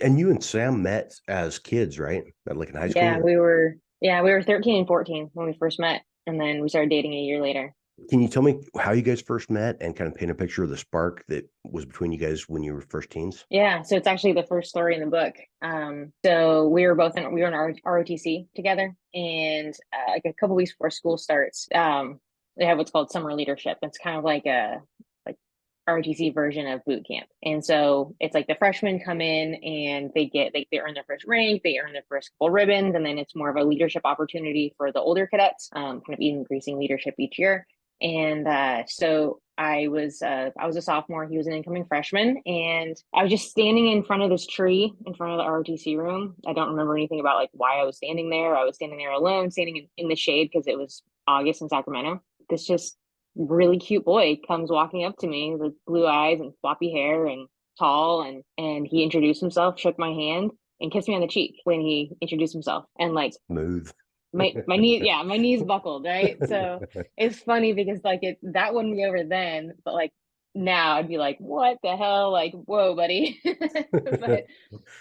And you and Sam met as kids, right? Like in high Yeah, school? we were 13 and 14 when we first met, and then we started dating a year later. Can you tell me how you guys first met and kind of paint a picture of the spark that was between you guys when you were first teens? Yeah, so it's actually the first story in the book. So we were in ROTC together, and like a couple weeks before school starts, they have what's called summer leadership. It's kind of like a like ROTC version of boot camp. And so it's like the freshmen come in and they earn their first rank, they earn their first couple ribbons, and then it's more of a leadership opportunity for the older cadets, kind of increasing leadership each year. And so I was a sophomore. He was an incoming freshman, and I was just standing in front of this tree in front of the ROTC room. I don't remember anything about like why I was standing there. I was standing there alone, standing in the shade because it was August in Sacramento. This just really cute boy comes walking up to me with blue eyes and floppy hair and tall, and he introduced himself, shook my hand, and kissed me on the cheek when he introduced himself. And like Smooth. my knees buckled, right? So it's funny because like that wouldn't be over then, but like now I'd be like, what the hell? Like, whoa, buddy. But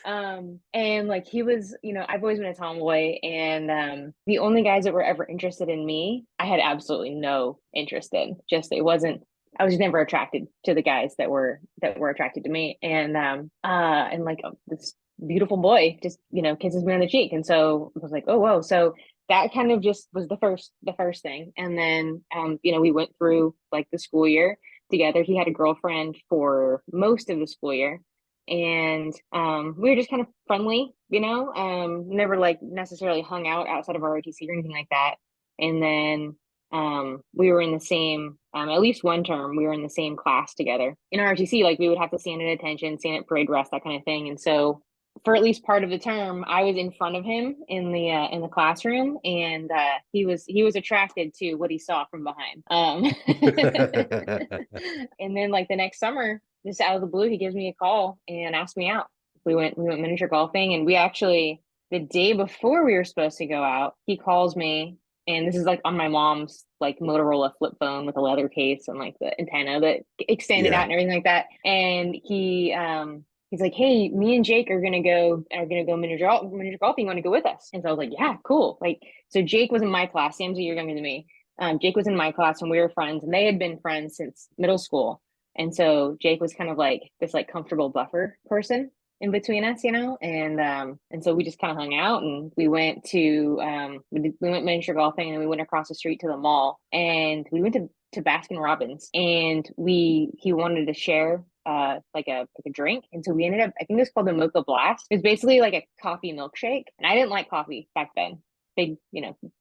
and like he was, I've always been a tomboy, and the only guys that were ever interested in me, I had absolutely no interest in. Just it wasn't I was never attracted to the guys that were attracted to me. And like this beautiful boy just, kisses me on the cheek. And so I was like, oh whoa. So that kind of just was the first thing. And then we went through like the school year together. He had a girlfriend for most of the school year, and we were just kind of friendly, never like necessarily hung out outside of our OTC or anything like that. And then we were in the same at least one term we were in the same class together in our RTC. Like we would have to stand at attention, stand at parade rest, that kind of thing. And so for at least part of the term, I was in front of him in the classroom, and he was attracted to what he saw from behind. And then like the next summer, just out of the blue, he gives me a call and asked me out. We went miniature golfing, and we actually, the day before we were supposed to go out, he calls me, and this is like on my mom's like Motorola flip phone with a leather case and like the antenna that extended out Yeah. and everything like that. And he's like, "Hey, me and Jake are gonna go miniature golfing. You want to go with us?" And so I was like, "Yeah, cool." Like, so Jake was in my class. Sam's a year younger than me. Jake was in my class when we were friends, and they had been friends since middle school. And so Jake was kind of like this like comfortable buffer person in between us, and so we just kind of hung out, and we went miniature golfing, and we went across the street to the mall, and we went to Baskin Robbins, and we he wanted to share like a drink, and so we ended up, I think it was called the Mocha Blast. It was basically like a coffee milkshake, and I didn't like coffee back then. Big,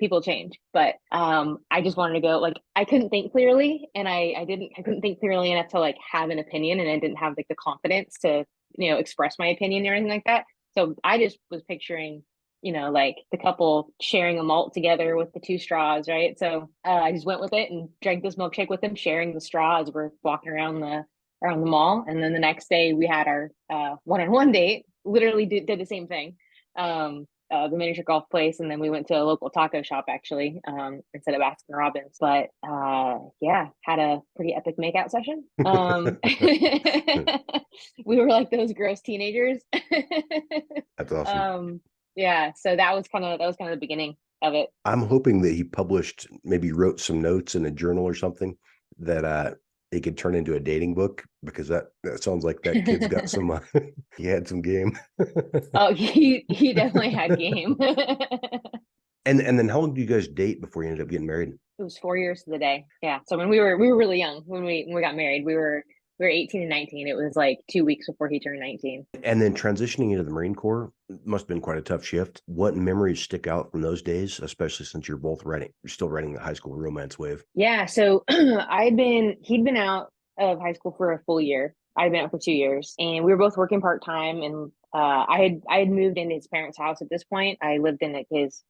people change, but I just wanted to go. Like I couldn't think clearly, and I couldn't think clearly enough to like have an opinion, and I didn't have like the confidence to express my opinion or anything like that. So I just was picturing, like the couple sharing a malt together with the two straws, right? So I just went with it and drank this milkshake with them, sharing the straw as we're walking around the mall. And then the next day we had our one-on-one date. Literally did the same thing. The miniature golf place, and then we went to a local taco shop actually, instead of Baskin Robbins. But yeah, had a pretty epic makeout session. We were like those gross teenagers. That's awesome. um, yeah, so that was kind of the beginning of it. I'm hoping that he published, maybe wrote some notes in a journal or something that he could turn into a dating book, because that sounds like that kid's got some he had some game. Oh, he definitely had game. And then how long do you guys date before you ended up getting married? It was 4 years to the day. Yeah. So when we were really young when we got married. We were 18 and 19. It was like 2 weeks before he turned 19. And then transitioning into the Marine Corps must have been quite a tough shift. What memories stick out from those days, especially since you're still writing the high school romance wave? Yeah. So he'd been out of high school for a full year. I'd been out for 2 years, and we were both working part time. And I had moved into his parents' house at this point. I lived in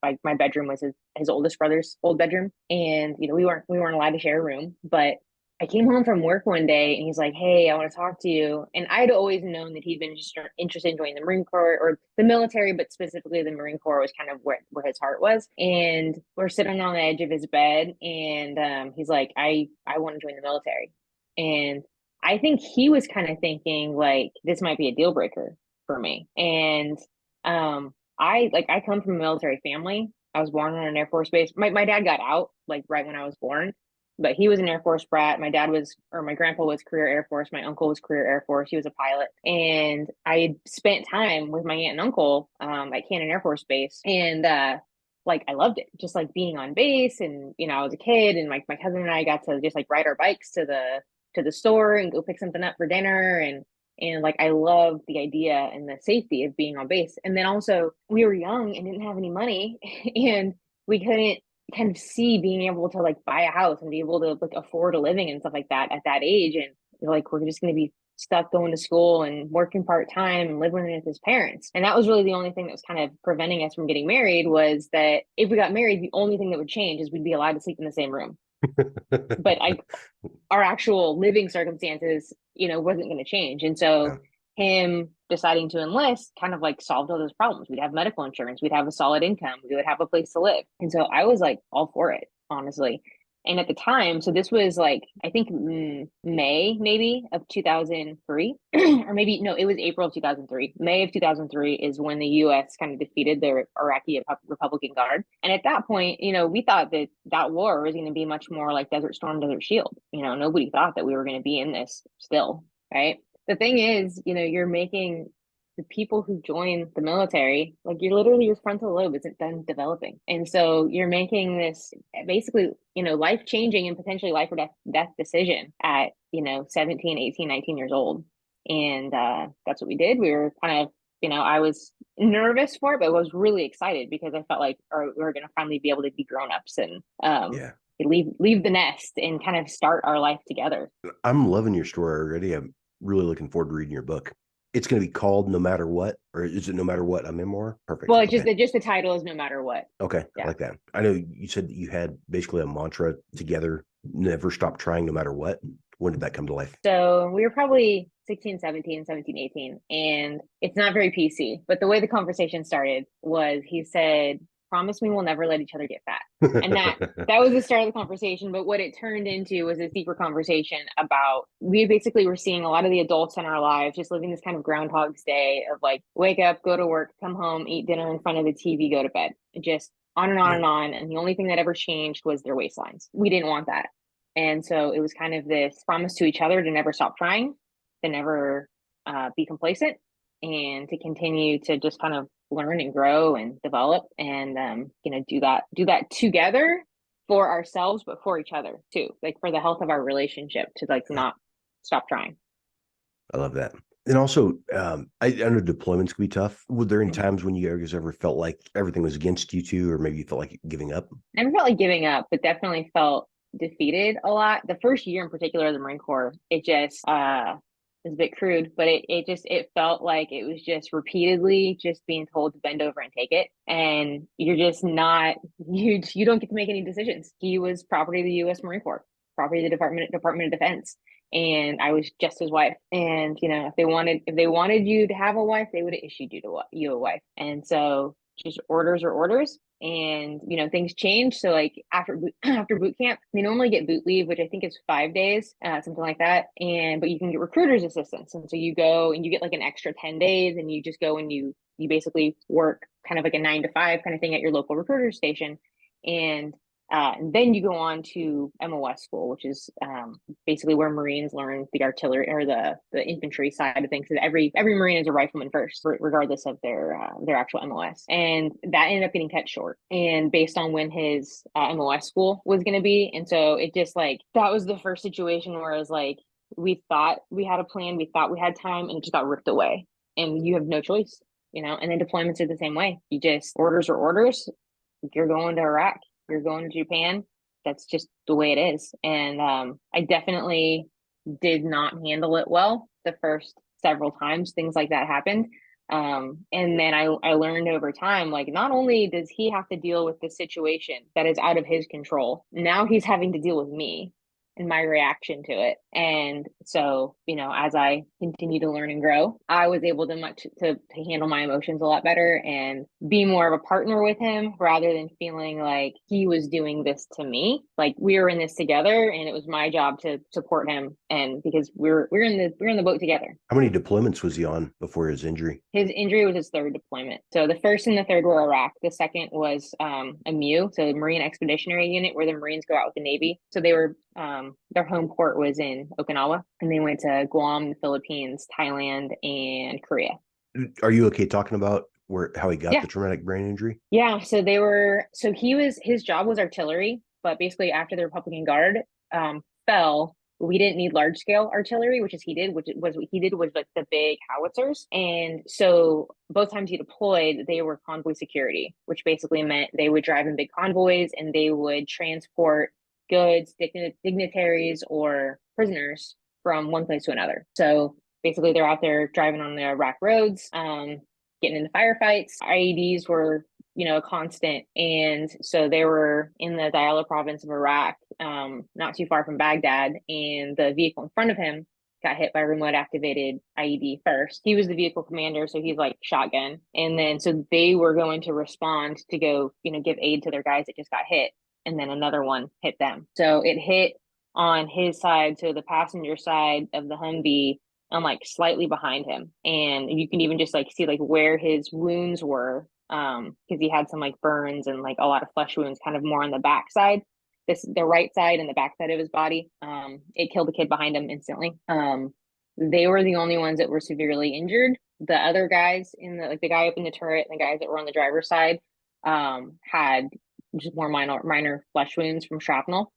like my bedroom was his oldest brother's old bedroom, and we weren't allowed to share a room. But I came home from work one day, and he's like, "Hey, I want to talk to you." And I'd always known that he'd been just interested in joining the Marine Corps or the military, but specifically the Marine Corps was kind of where his heart was. And we're sitting on the edge of his bed, and he's like, "I want to join the military." And I think he was kind of thinking like this might be a deal breaker. for me. And I come from a military family. I was born on an Air Force base. My dad got out like right when I was born, but he was an Air Force brat. My grandpa was career Air Force. My uncle was career Air Force. He was a pilot. And I spent time with my aunt and uncle at Cannon Air Force Base. And like I loved it, just like being on base. And, I was a kid, and my cousin and I got to just like ride our bikes to the store and go pick something up for dinner. And like I love the idea and the safety of being on base. And then also we were young and didn't have any money and we couldn't kind of see being able to like buy a house and be able to like afford a living and stuff like that at that age. And like we're just going to be stuck going to school and working part-time and living with his parents. And that was really the only thing that was kind of preventing us from getting married, was that if we got married, the only thing that would change is we'd be allowed to sleep in the same room. But our actual living circumstances, wasn't going to change. And so him deciding to enlist kind of like solved all those problems. We'd have medical insurance, we'd have a solid income, we would have a place to live. And so I was like all for it, honestly. And at the time, so this was like, I think May maybe of 2003, or maybe, no, it was April of 2003. May of 2003 is when the US kind of defeated the Iraqi Republican Guard. And at that point, we thought that that war was going to be much more like Desert Storm, Desert Shield. Nobody thought that we were going to be in this still, right? The thing is, you're making the people who join the military, like you're literally, your frontal lobe isn't done developing. And so you're making this basically, life changing and potentially life or death decision at, 17, 18, 19 years old. And that's what we did. We were kind of, I was nervous for it, but I was really excited because I felt like we were going to finally be able to be grown-ups and leave the nest and kind of start our life together. I'm loving your story already. I'm really looking forward to reading your book. It's going to be called No Matter What, or is it No Matter What, a memoir? Perfect. Well, it's just the title is No Matter What. Okay. Yeah. I like that. I know you said that you had basically a mantra together, never stop trying no matter what. When did that come to life? So we were probably 16, 17, 18. And it's not very PC, but the way the conversation started was he said, promise me we'll never let each other get fat. And that was the start of the conversation. But what it turned into was a deeper conversation about, we basically were seeing a lot of the adults in our lives just living this kind of Groundhog's Day of like, wake up, go to work, come home, eat dinner in front of the TV, go to bed, just on and on and on. And the only thing that ever changed was their waistlines. We didn't want that. And so it was kind of this promise to each other to never stop trying, to never be complacent, and to continue to just kind of learn and grow and develop, and do that together for ourselves, but for each other too, like for the health of our relationship, to like not stop trying. I love that. And also, I know deployments can be tough. Were there any times when you guys ever felt like everything was against you two, or maybe you felt like giving up? I never felt like giving up, but definitely felt defeated a lot. The first year in particular of the Marine Corps, it just is a bit crude, but it felt like it was just repeatedly just being told to bend over and take it. And you're just not, you don't get to make any decisions. He was property of the US Marine Corps, property of the Department of Defense. And I was just his wife. And if they wanted you to have a wife, they would have issued you a wife. And so just orders are orders. And things change. So like after boot camp, they normally get boot leave, which I think is 5 days, something like that. But you can get recruiter's assistance, and so you go and you get like an extra 10 days, and you just go and you basically work kind of like a 9 to 5 kind of thing at your local recruiter station. And then you go on to MOS school, which is basically where Marines learn the artillery or the infantry side of things. So every Marine is a rifleman first, regardless of their actual MOS. And that ended up getting cut short, and based on when his MOS school was going to be. And so it just like, that was the first situation where it was like, we thought we had a plan, we thought we had time, and it just got ripped away. And you have no choice, and then deployments are the same way. You just, orders are orders. You're going to Iraq, you're going to Japan. That's just the way it is. And I definitely did not handle it well the first several times things like that happened. And then I learned over time, like, not only does he have to deal with the situation that is out of his control, now he's having to deal with me. and my reaction to it. And so, as I continue to learn and grow, I was able to handle my emotions a lot better and be more of a partner with him rather than feeling like he was doing this to me. Like we were in this together and it was my job to support him. And because we're in the boat together. How many deployments was he on before his injury? His injury was his third deployment. So the first and the third were Iraq. The second was a MU, so the Marine Expeditionary Unit, where the Marines go out with the Navy. So they were their home port was in Okinawa, and they went to Guam, the Philippines, Thailand, and Korea. Are you okay talking about how he got Yeah. the traumatic brain injury? Yeah. So his job was artillery, but basically after the Republican Guard fell, we didn't need large scale artillery, which he did was like the big howitzers. And so both times he deployed, they were convoy security, which basically meant they would drive in big convoys and they would transport goods, dignitaries, or prisoners from one place to another. So basically they're out there driving on the Iraq roads, getting into firefights. IEDs were a constant. And so they were in the Diyala province of Iraq, not too far from Baghdad, and the vehicle in front of him got hit by a remote activated IED first. He was the vehicle commander, so he's like shotgun. And then so they were going to respond to go, give aid to their guys that just got hit. And then another one hit them. So it hit on his side, so the passenger side of the Humvee, and like slightly behind him. And you can even just like see like where his wounds were, because he had some like burns and like a lot of flesh wounds kind of more on the back side, the right side and the back side of his body. It killed the kid behind him instantly. They were the only ones that were severely injured. The other guys the guy up in the turret and the guys that were on the driver's side had just more minor flesh wounds from shrapnel,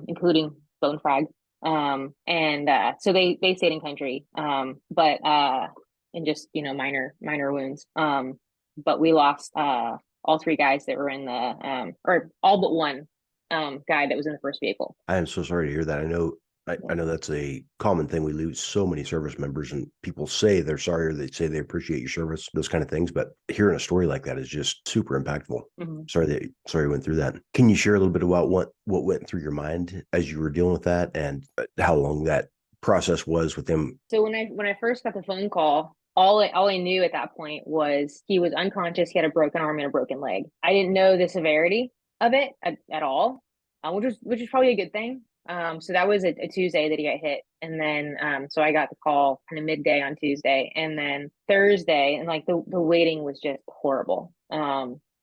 including bone frag. So they stayed in country, but and just minor wounds. But we lost all three guys that were in the or all but one guy that was in the first vehicle. I am so sorry to hear that. I know that's a common thing. We lose so many service members, and people say they're sorry or they say they appreciate your service, those kind of things. But hearing a story like that is just super impactful. Mm-hmm. Sorry you went through that. Can you share a little bit about what went through your mind as you were dealing with that, and how long that process was with them? So when I first got the phone call, all I knew at that point was he was unconscious. He had a broken arm and a broken leg. I didn't know the severity of it at all, which is probably a good thing. So that was a Tuesday that he got hit. And then, so I got the call kind of midday on Tuesday, and then Thursday, and like the waiting was just horrible.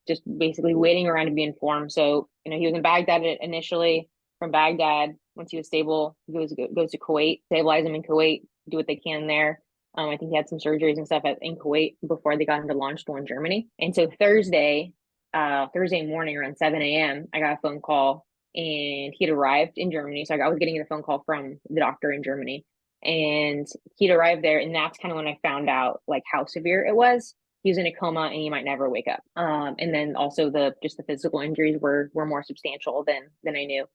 Just basically waiting around to be informed. So, he was in Baghdad initially. From Baghdad, once he was stable, he goes to Kuwait, stabilize him in Kuwait, do what they can there. I think he had some surgeries and stuff in Kuwait before they got into launch school in Germany. And so Thursday morning around 7 a.m., I got a phone call, and he'd arrived in Germany. So I was getting the phone call from the doctor in Germany, and he'd arrived there. And that's kind of when I found out like how severe it was. He was in a coma and he might never wake up. And then also the physical injuries were more substantial than I knew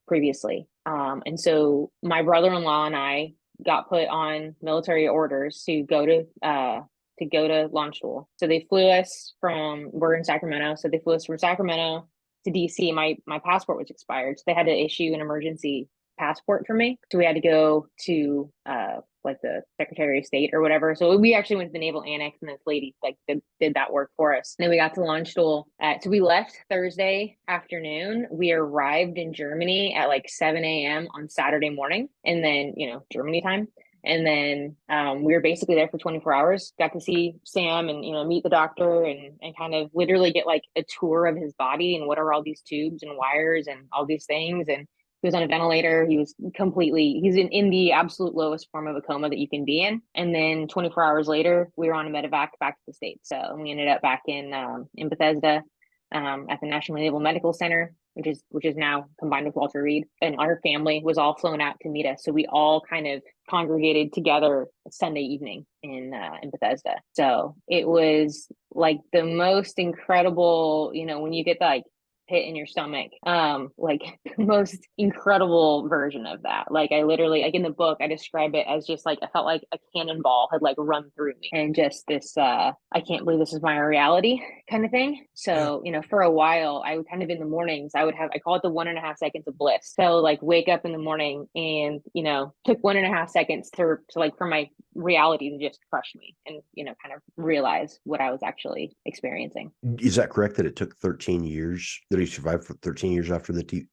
previously. And so my brother-in-law and I got put on military orders to go to launch school. So they flew us we're in Sacramento. So they flew us from Sacramento to DC. My passport was expired. So they had to issue an emergency passport for me. So we had to go to like the Secretary of State or whatever. So we actually went to the Naval Annex, and this lady like did that work for us. And then we got to launch school. So we left Thursday afternoon. We arrived in Germany at like 7 a.m. on Saturday morning, and then Germany time. And then we were basically there for 24 hours. Got to see Sam and meet the doctor and kind of literally get like a tour of his body and what are all these tubes and wires and all these things. And he was on a ventilator. He's in the absolute lowest form of a coma that you can be in. And then 24 hours later, we were on a medevac back to the States. So we ended up back in Bethesda at the National Naval Medical Center, which is now combined with Walter Reed. And our family was all flown out to meet us. So we all kind of congregated together Sunday evening in Bethesda. So it was like the most incredible, when you get like pit in your stomach. Like the most incredible version of that. Like I literally, like in the book, I describe it as just like I felt like a cannonball had like run through me, and just this I can't believe this is my reality kind of thing. Yeah. So, for a while, I would kind of in the mornings, I call it the 1.5 seconds of bliss. So like wake up in the morning and, took 1.5 seconds to like for my reality to just crush me and, kind of realize what I was actually experiencing. Is that correct that it took 13 years that he survived for 13 years after the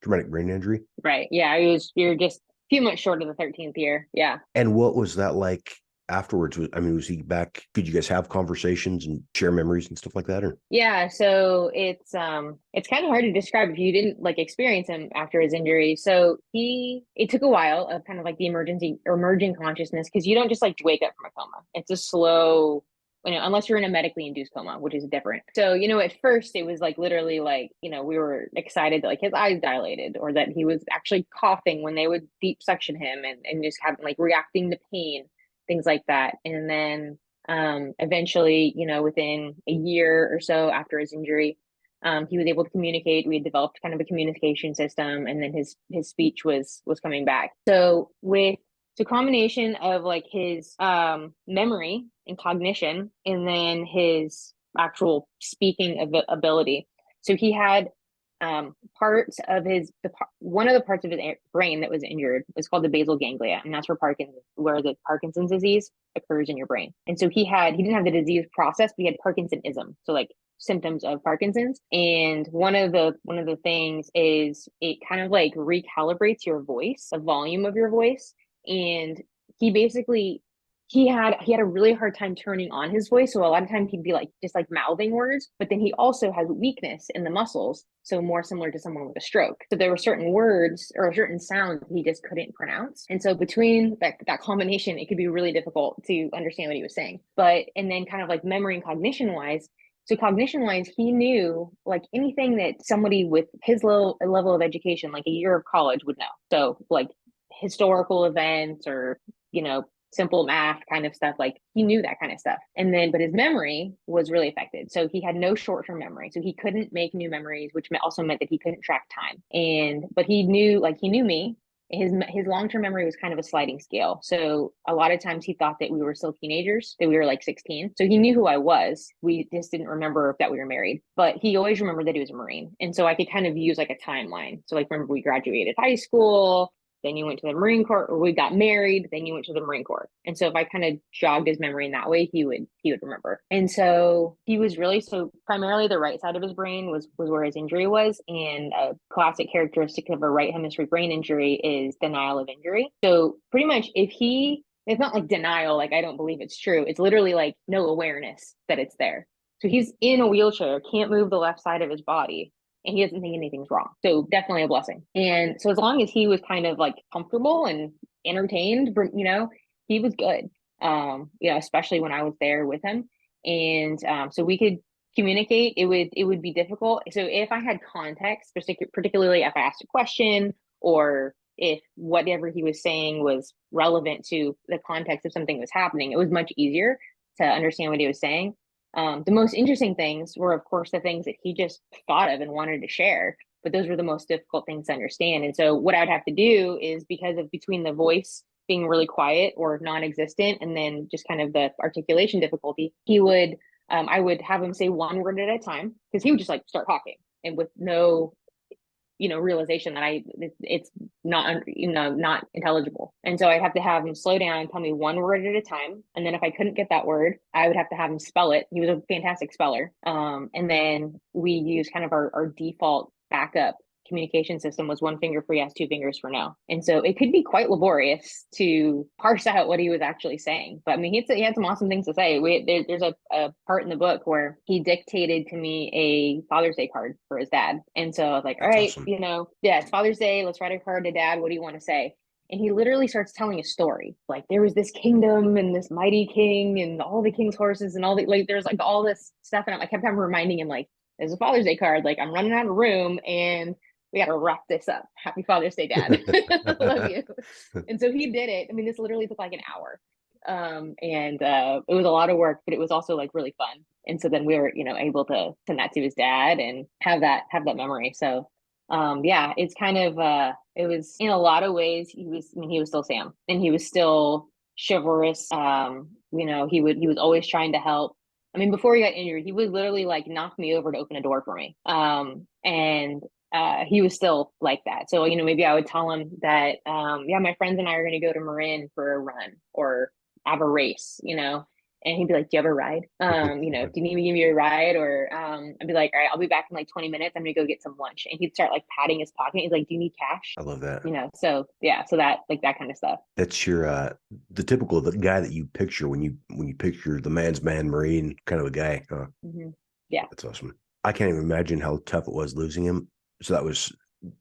traumatic brain injury? Right. Yeah. You're just a few months short of the 13th year. Yeah. And what was that like afterwards? I mean, was he back? Could you guys have conversations and share memories and stuff like that? Or Yeah, so it's kind of hard to describe if you didn't like experience him after his injury. So it took a while of kind of like the emerging consciousness, because you don't just like wake up from a coma. It's a slow, unless you're in a medically induced coma, which is different. So, at first it was like literally like, we were excited that like his eyes dilated, or that he was actually coughing when they would deep suction him, and just having like reacting to pain, things like that. And then eventually, within a year or so after his injury, he was able to communicate. We had developed kind of a communication system, and then his speech was coming back. So with the combination of like his memory and cognition, and then his actual speaking ability. So he had parts of one of the parts of his brain that was injured is called the basal ganglia, and that's where the Parkinson's disease occurs in your brain. And so he didn't have the disease process, but he had Parkinsonism, so like symptoms of Parkinson's. And one of the things is it kind of like recalibrates your voice, the volume of your voice. And he basically he had a really hard time turning on his voice. So a lot of times he'd be like just like mouthing words, but then he also has weakness in the muscles. So more similar to someone with a stroke. So there were certain words or certain sounds he just couldn't pronounce. And so between that combination, it could be really difficult to understand what he was saying. And then kind of like memory and cognition wise, so cognition wise, he knew like anything that somebody with his level of education, like a year of college, would know. So like historical events, or, simple math kind of stuff. Like he knew that kind of stuff. But his memory was really affected. So he had no short-term memory. So he couldn't make new memories, which also meant that he couldn't track time. But he knew me. His long-term memory was kind of a sliding scale. So a lot of times he thought that we were still teenagers, that we were like 16. So he knew who I was. We just didn't remember that we were married, but he always remembered that he was a Marine. And so I could kind of use like a timeline. So like, remember, we graduated high school, then you went to the Marine Corps, or we got married, then you went to the Marine Corps. And so if I kind of jogged his memory in that way, he would remember. And so he was so primarily the right side of his brain was where his injury was. And a classic characteristic of a right hemisphere brain injury is denial of injury. So pretty much it's not like denial, like I don't believe it's true. It's literally like no awareness that it's there. So he's in a wheelchair, can't move the left side of his body, and he doesn't think anything's wrong. So definitely a blessing. And so as long as he was kind of like comfortable and entertained, he was good. Especially when I was there with him. And so we could communicate. It would be difficult. So if I had context, particularly if I asked a question, or if whatever he was saying was relevant to the context of something that was happening, it was much easier to understand what he was saying. The most interesting things were, of course, the things that he just thought of and wanted to share, but those were the most difficult things to understand. And so what I'd have to do is, because of between the voice being really quiet or non-existent, and then just kind of the articulation difficulty, I would have him say one word at a time, because he would just like start talking, and with no realization that it's not intelligible. And so I'd have to have him slow down and tell me one word at a time. And then if I couldn't get that word, I would have to have him spell it. He was a fantastic speller. And then we use kind of our default backup communication system was one finger for yes, two fingers for no. And so it could be quite laborious to parse out what he was actually saying. But I mean, he had some awesome things to say. There's a part in the book where he dictated to me a Father's Day card for his dad. And so I was like, all that's right, awesome. yeah, it's Father's Day. Let's write a card to dad. What do you want to say? And he literally starts telling a story. Like, there was this kingdom and this mighty king and all the king's horses and there's like all this stuff. And I kept on reminding him, like, there's a Father's Day card. Like, I'm running out of room and we got to wrap this up. Happy Father's Day, Dad. Love you. And so he did it. I mean, this literally took like an hour. It was a lot of work, but it was also like really fun. And so then we were, able to send that to his dad and have that memory. So yeah, it's kind of it was in a lot of ways he was still Sam, and he was still chivalrous. He was always trying to help. I mean, before he got injured, he would literally like knock me over to open a door for me. And he was still like that. So, maybe I would tell him that, yeah, my friends and I are going to go to Marin for a run or have a race, and he'd be like, do you have a ride? Do you need me to give you a ride? Or I'd be like, all right, I'll be back in like 20 minutes. I'm going to go get some lunch. And he'd start like patting his pocket. He's like, do you need cash? I love that. So yeah, so that, like that kind of stuff. That's your the typical the guy that you picture when you picture the man's man Marine kind of a guy. Hmm. Yeah. That's awesome. I can't even imagine how tough it was losing him. So that was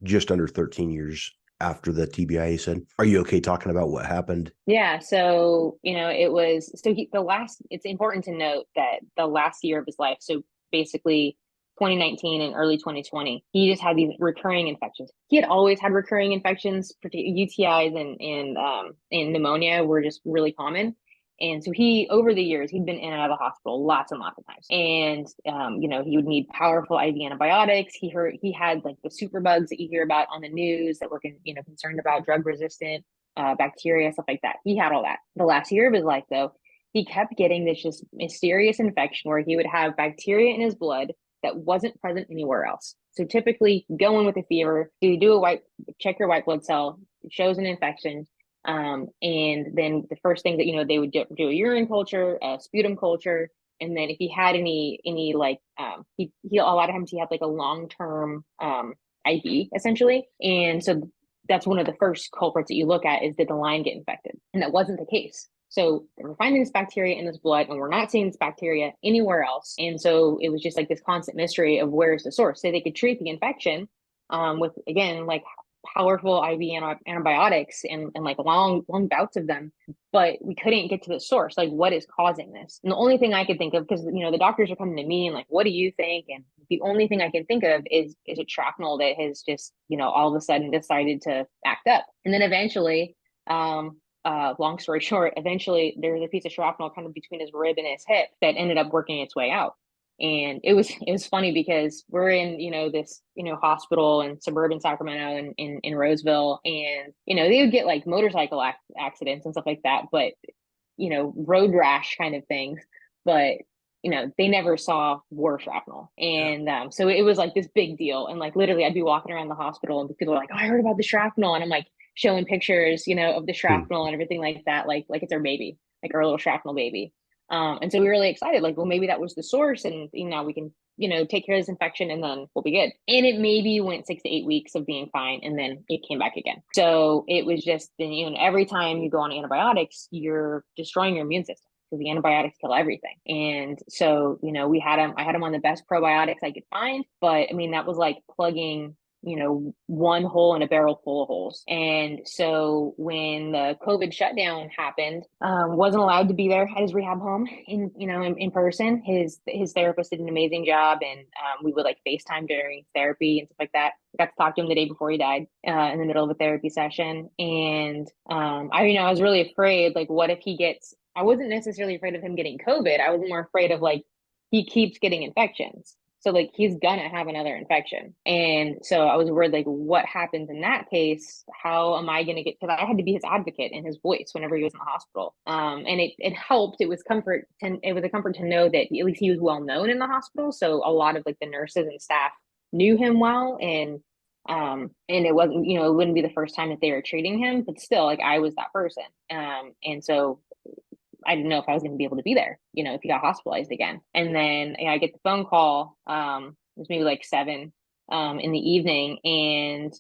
just under 13 years after the TBI, you said. Are you okay talking about what happened? Yeah. So, it was, so it's important to note that the last year of his life, so basically 2019 and early 2020, he just had these recurring infections. He had always had recurring infections, particularly UTIs and pneumonia were just really common. And so over the years, he'd been in and out of the hospital lots and lots of times. And, he would need powerful IV antibiotics. He had like the super bugs that you hear about on the news that were, concerned about drug resistant bacteria, stuff like that. He had all that. The last year of his life, though, he kept getting this just mysterious infection where he would have bacteria in his blood that wasn't present anywhere else. So typically, go in with a fever, check your white blood cell, it shows an infection. And then the first thing that they would do a urine culture, a sputum culture, and then if he had any like he a lot of times he had like a long-term IV essentially, and so that's one of the first culprits that you look at is did the line get infected, and that wasn't the case. So we're finding this bacteria in this blood, and we're not seeing this bacteria anywhere else. And so it was just like this constant mystery of where's the source. So they could treat the infection with again like powerful IV antibiotics and like long bouts of them, but we couldn't get to the source. Like, what is causing this? And the only thing I could think of, because the doctors are coming to me and like, what do you think? And the only thing I can think of is a shrapnel that has just all of a sudden decided to act up. And then eventually, long story short, eventually there was a piece of shrapnel kind of between his rib and his hip that ended up working its way out. And it was funny because we're in this hospital in suburban Sacramento and in Roseville, and they would get like motorcycle accidents and stuff like that, but road rash kind of things, but they never saw war shrapnel. And so it was like this big deal, and like literally I'd be walking around the hospital and people are like, oh, I heard about the shrapnel, and I'm like showing pictures of the shrapnel and everything like that, like it's our baby, like our little shrapnel baby. And so we were really excited, like, well, maybe that was the source, and we can, take care of this infection and then we'll be good. And it maybe went 6 to 8 weeks of being fine, and then it came back again. So it was just, every time you go on antibiotics, you're destroying your immune system because the antibiotics kill everything. And so, I had him on the best probiotics I could find, but I mean, that was like plugging one hole in a barrel full of holes. And so when the COVID shutdown happened, wasn't allowed to be there at his rehab home in person. His therapist did an amazing job, and we would like FaceTime during therapy and stuff like that. I got to talk to him the day before he died in the middle of a therapy session. And I was really afraid, like, what if he gets, I wasn't necessarily afraid of him getting COVID. I was more afraid of like, he keeps getting infections. So like he's gonna have another infection. And so I was worried, like, what happens in that case? How am I gonna get, because I had to be his advocate and his voice whenever he was in the hospital. And it helped. It was a comfort to know that at least he was well known in the hospital. So a lot of like the nurses and staff knew him well, and it wasn't, it wouldn't be the first time that they were treating him, but still, like, I was that person. And so I didn't know if I was going to be able to be there, if he got hospitalized again. And then I get the phone call. It was maybe like 7 in the evening, and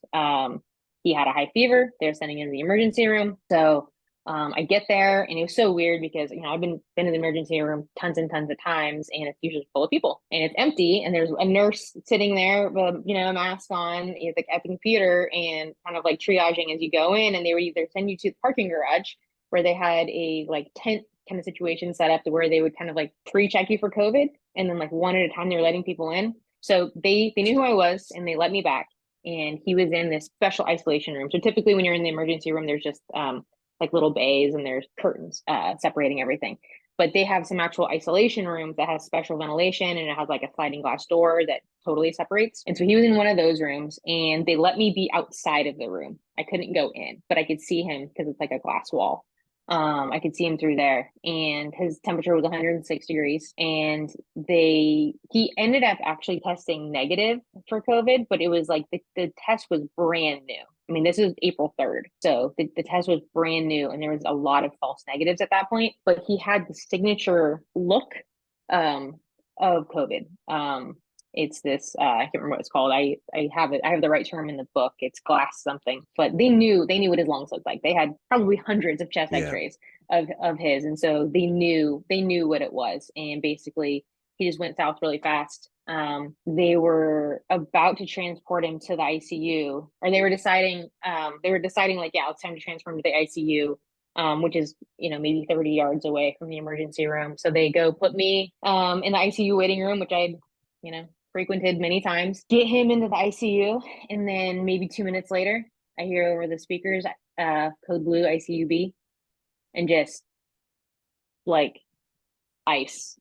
he had a high fever. They're sending him to the emergency room. So I get there, and it was so weird because I've been in the emergency room tons and tons of times, and it's usually full of people, and it's empty, and there's a nurse sitting there with a mask on, like at the computer, and kind of like triaging as you go in. And they would either send you to the parking garage where they had a like tent kind of situation set up to where they would kind of like pre-check you for COVID, and then like one at a time they were letting people in. So they knew who I was, and they let me back. And he was in this special isolation room. So typically when you're in the emergency room, there's just like little bays and there's curtains separating everything. But they have some actual isolation rooms that has special ventilation, and it has like a sliding glass door that totally separates. And so he was in one of those rooms, and they let me be outside of the room. I couldn't go in, but I could see him because it's like a glass wall. I could see him through there, and his temperature was 106 degrees. And he ended up actually testing negative for COVID, but it was like the test was brand new. I mean, this was April 3rd. So the test was brand new, and there was a lot of false negatives at that point. But he had the signature look of COVID. It's this I can't remember what it's called. I have it. I have the right term in the book. It's glass something. But they knew what his lungs looked like. They had probably hundreds of chest Yeah. X-rays of his, and so they knew what it was. And basically, he just went south really fast. They were about to transport him to the ICU, or they were deciding. Like, yeah, it's time to transfer him to the ICU. Which is, maybe 30 yards away from the emergency room. So they go put me in the ICU waiting room, which I, frequented many times, get him into the ICU. And then maybe 2 minutes later, I hear over the speakers, code blue ICUB, and just like ice.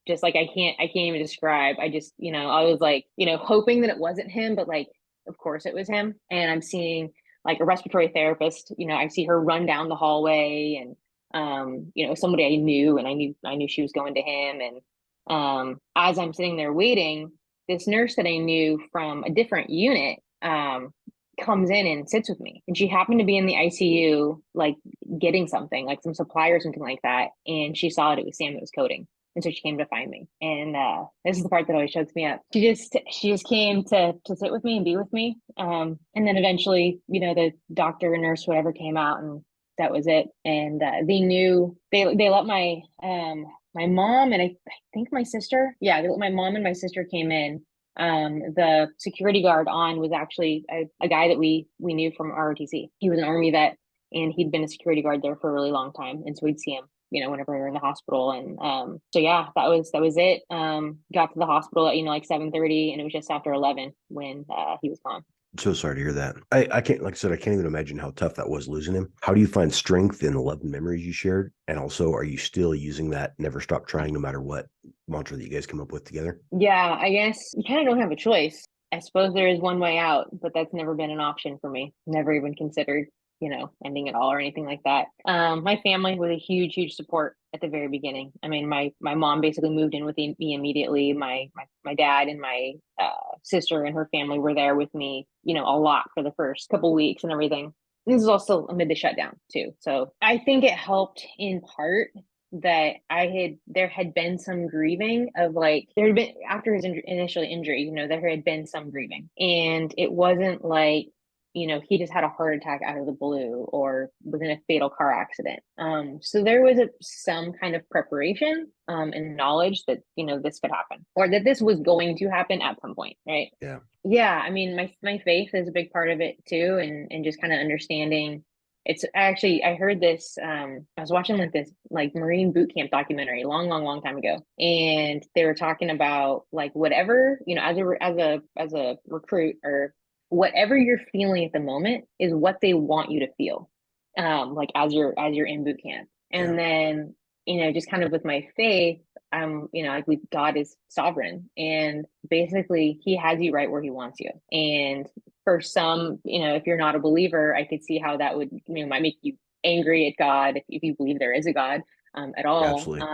Just like I can't even describe. I just, I was like, hoping that it wasn't him, but like, of course it was him. And I'm seeing like a respiratory therapist, I see her run down the hallway, and somebody I knew, and I knew she was going to him. And as I'm sitting there waiting, this nurse that I knew from a different unit comes in and sits with me. And she happened to be in the ICU, like getting something, like some supply or something like that. And she saw it was Sam that was coding. And so she came to find me. And this is the part that always chokes me up. She just came to sit with me and be with me. And then eventually, the doctor or nurse, whatever, came out, and that was it. And they let my mom and I think my sister, yeah, my mom and my sister came in. The security guard on was actually a guy that we knew from ROTC. He was an Army vet, and he'd been a security guard there for a really long time. And so we'd see him, whenever we were in the hospital. And so yeah, that was it. Got to the hospital at, like 7:30, and it was just after 11 when he was gone. So sorry to hear that. I can't, like I said, I can't even imagine how tough that was losing him. How do you find strength in the love and memories you shared? And also, are you still using that never stop trying no matter what mantra that you guys come up with together? Yeah, I guess you kind of don't have a choice. I suppose there is one way out, but that's never been an option for me. Never even considered, ending it all or anything like that. My family was a huge, huge support at the very beginning. I mean, my mom basically moved in with me immediately. My dad and my sister and her family were there with me, a lot for the first couple weeks and everything. This is also amid the shutdown too. So I think it helped in part that there had been some grieving of, like, there had been, after his initial injury, there had been some grieving, and it wasn't like, he just had a heart attack out of the blue or was in a fatal car accident. So there was some kind of preparation and knowledge that, this could happen, or that this was going to happen at some point, right? Yeah. Yeah, I mean, my faith is a big part of it too, and just kind of understanding. It's actually, I heard this, I was watching like this like Marine boot camp documentary long, long, long time ago. And they were talking about like whatever, as a recruit, or whatever you're feeling at the moment is what they want you to feel. Like as you're in boot camp. Yeah. And then, just kind of with my faith, like God is sovereign, and basically he has you right where he wants you. And for some, if you're not a believer, I could see how that would, might make you angry at God if you believe there is a God at all. Absolutely.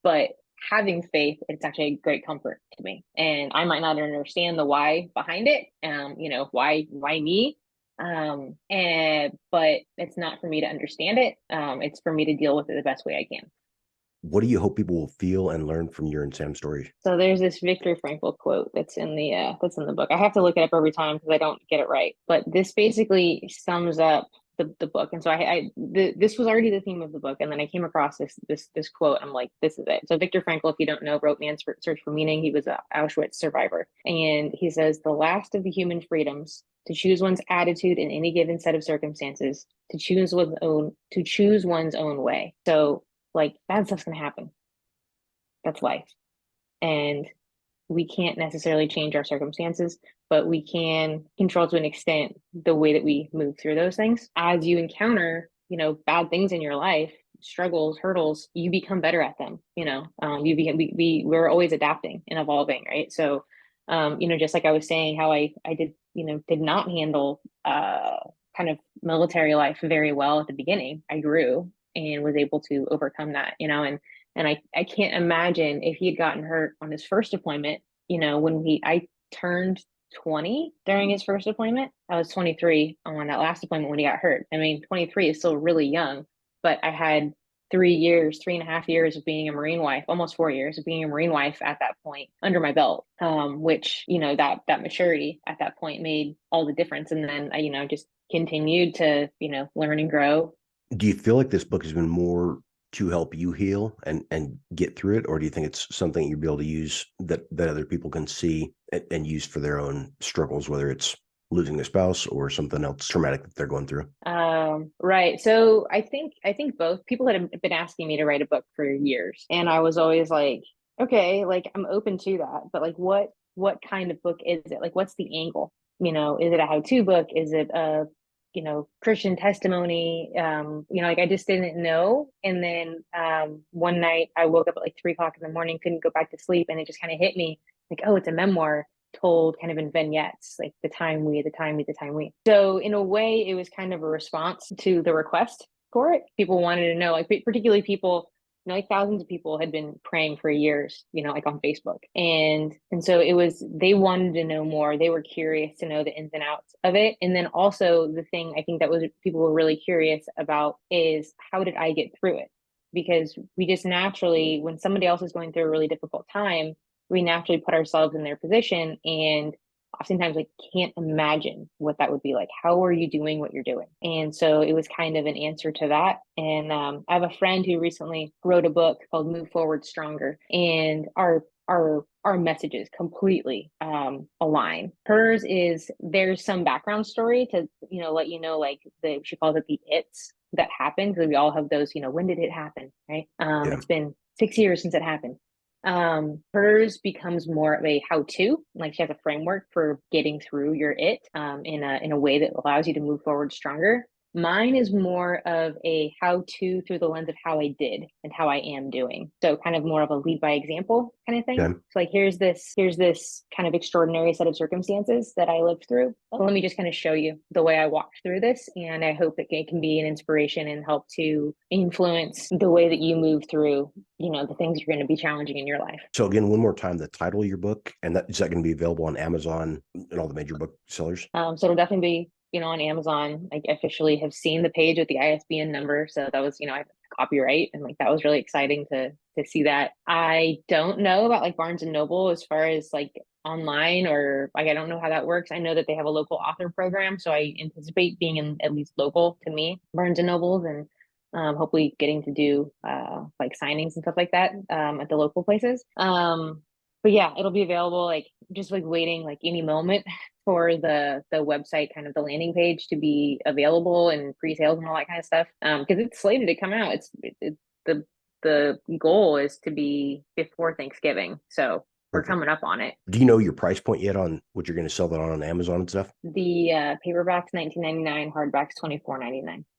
But having faith, it's actually a great comfort to me. And I might not understand the why behind it. Why me? But it's not for me to understand it. It's for me to deal with it the best way I can. What do you hope people will feel and learn from your and Sam's story? So there's this Viktor Frankl quote that's in the book. I have to look it up every time because I don't get it right. But this basically sums up the book. And so this was already the theme of the book, and then I came across this quote. I'm like, this is it. So Viktor Frankl, if you don't know, wrote Man's Search for Meaning. He was an Auschwitz survivor, and he says the last of the human freedoms, to choose one's attitude in any given set of circumstances, to choose one's own way. So like bad stuff's gonna happen. That's life. And we can't necessarily change our circumstances, but we can control to an extent the way that we move through those things. As you encounter bad things in your life, struggles, hurdles, you become better at them. We're always adapting and evolving, right? So, just like I was saying, how I did not handle kind of military life very well at the beginning. I grew and was able to overcome that, and I can't imagine if he had gotten hurt on his first deployment, when I turned 20 during his first deployment. I was 23 on that last deployment when he got hurt. I mean, 23 is still really young, but I had 3 years, 3.5 years of being a Marine wife, almost 4 years of being a Marine wife at that point under my belt, which, that maturity at that point made all the difference. And then I, just continued to, learn and grow. Do you feel like this book has been more to help you heal and get through it, or do you think it's something you'll be able to use that other people can see and use for their own struggles, whether it's losing a spouse or something else traumatic that they're going through? Right. So I think both. People had been asking me to write a book for years, and I was always like, okay, like I'm open to that, but like what kind of book is it? Like what's the angle? Is it a how-to book? Is it a Christian testimony? Like I just didn't know. And then one night I woke up at like 3 o'clock in the morning, couldn't go back to sleep, and it just kind of hit me like, oh, it's a memoir told kind of in vignettes, like the time we, the time we, the time we. So in a way, it was kind of a response to the request for it. People wanted to know, like particularly people, like thousands of people had been praying for years, like on Facebook. And so they wanted to know more. They were curious to know the ins and outs of it. And then also the thing I think that was people were really curious about is how did I get through it? Because we just naturally, when somebody else is going through a really difficult time, we naturally put ourselves in their position, and oftentimes like can't imagine what that would be like. How are you doing what you're doing? And so it was kind of an answer to that. And I have a friend who recently wrote a book called Move Forward Stronger, and our messages completely align. Hers is there's some background story to let you know, like she calls it the it's that happened, because we all have those, when did it happen, right? Yeah. It's been 6 years since it happened. Hers becomes more of a how-to, like she has a framework for getting through your in a way that allows you to move forward stronger. Mine is more of a how-to through the lens of how I did and how I am doing. So kind of more of a lead by example kind of thing. Okay. So like here's this kind of extraordinary set of circumstances that I lived through. Let me just kind of show you the way I walked through this, and I hope it can be an inspiration and help to influence the way that you move through, the things you're going to be challenging in your life. So again, one more time, the title of your book, and is that going to be available on Amazon and all the major booksellers? So it'll definitely be, on Amazon. I officially have seen the page with the ISBN number. So that was, I have copyright, and like that was really exciting to see that. I don't know about like Barnes and Noble as far as like online, or like I don't know how that works. I know that they have a local author program, so I anticipate being in at least local to me, Barnes and Nobles, and hopefully getting to do like signings and stuff like that at the local places. But yeah, it'll be available, like just like waiting like any moment for the website, kind of the landing page to be available and pre-sales and all that kind of stuff. Because it's slated to come out. The goal is to be before Thanksgiving, so we're Perfect. coming up on it. Do you know your price point yet on what you're going to sell that on Amazon and stuff? The paperback's $19.99, hardback's $24.99.